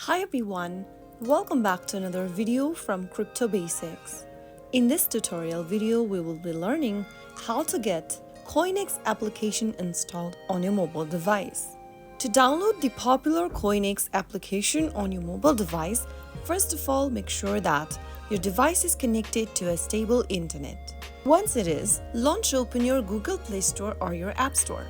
Hi everyone, welcome back to another video from Crypto Basics. In this tutorial video, we will be learning how to get CoinEx application installed on your mobile device. To download the popular CoinEx application on your mobile device, first of all, make sure that your device is connected to a stable internet. Once it is, open your Google Play Store or your App Store.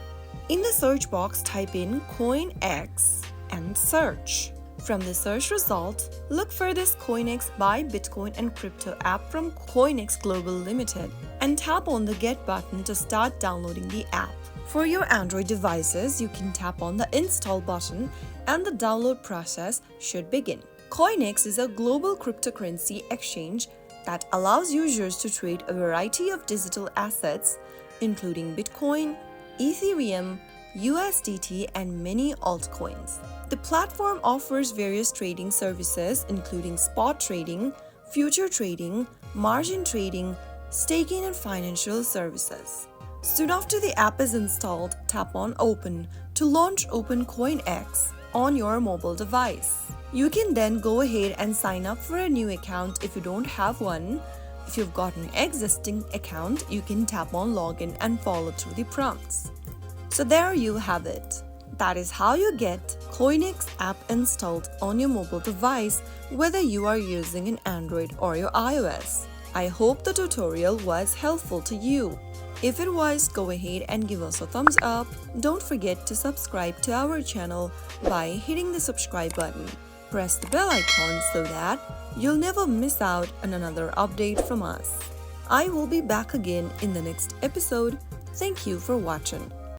In the search box, type in CoinEx and search. From the search result, look for this CoinEx Buy Bitcoin and Crypto app from CoinEx Global Limited and tap on the Get button to start downloading the app. For your Android devices, you can tap on the Install button and the download process should begin. CoinEx is a global cryptocurrency exchange that allows users to trade a variety of digital assets, including Bitcoin, Ethereum, USDT, and many altcoins. The platform offers various trading services including spot trading, future trading, margin trading, staking, and financial services. Soon after the app is installed, tap on Open to launch Open CoinEx on your mobile device. You can then go ahead and sign up for a new account if you don't have one. If you've got an existing account, you can tap on Login and follow through the prompts. So there you have it. That is how you get CoinEx app installed on your mobile device, whether you are using an Android or your iOS. I hope the tutorial was helpful to you. If it was, go ahead and give us a thumbs up. Don't forget to subscribe to our channel by hitting the subscribe button. Press the bell icon so that you'll never miss out on another update from us. I will be back again in the next episode. Thank you for watching.